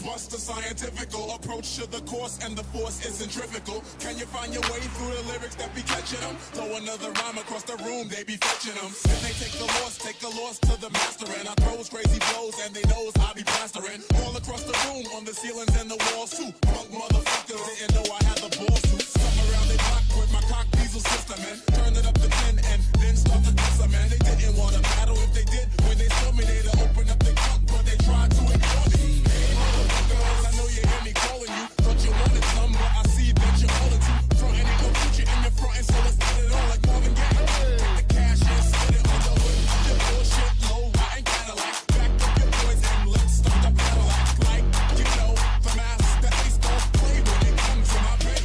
Bust the scientifical approach to the course, and the force is centrifugal. Can you find your way through the lyrics that be catching them? Throw another rhyme across the room, they be fetching them. Then they take the loss to the master, and I throws crazy blows, and they knows I be plastering all across the room, on the ceilings and the walls too. Punk motherfuckers didn't know I had the balls to come around they block with my cock diesel system and turn it up to 10 and then start to diss them. And they didn't want to battle. If they did, when they saw me, they'd open up the trunk, but they tried to ignore me. Girls, I know you hear me calling you. Thought you wanted some, but I see that you're holding to. Frontin' ain't no future in your frontin', so let's get it on like Marvin Gaye. Take the cash and split it on the hood. Your bullshit low, rotten Cadillac. Back up your boys and let's start the battle. Act like you know the master ace don't play when it comes to my pay.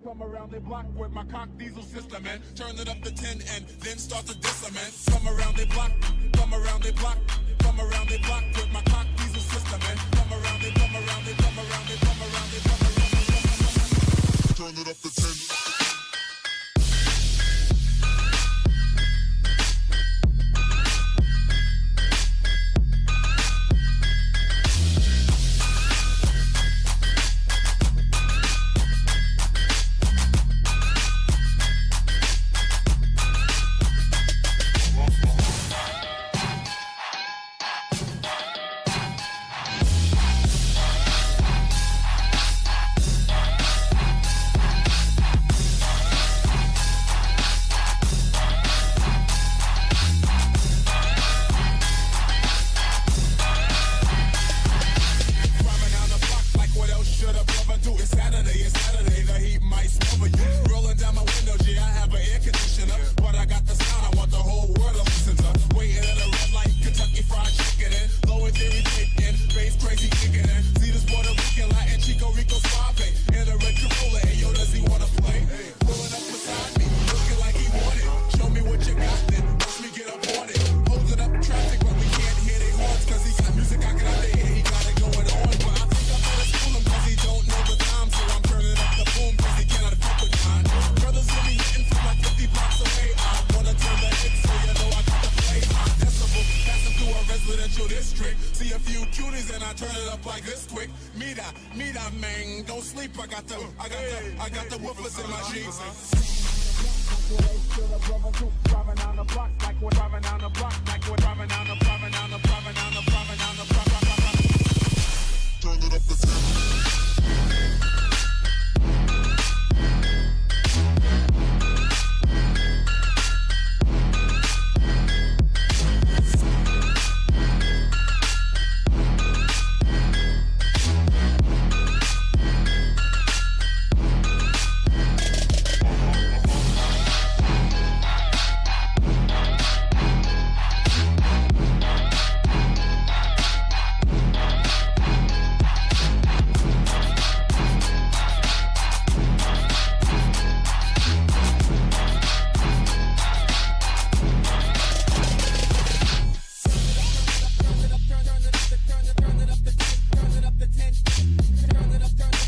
Come around they block with my cock diesel system and turn it up to 10 and then start to diss them. And come around they block, come around they block, come around they block with my cock diesel system and come around they, come around they, come around they, come around they, come around they, turn it up to 10. presidential district. See a few cuties and I turn it up like this quick. Mira, man, don't sleep. I got the woofers in my jeans. Driving down the block like we're driving down the block like we're driving down the driving down the driving down the driving down the turn it up the turn it up the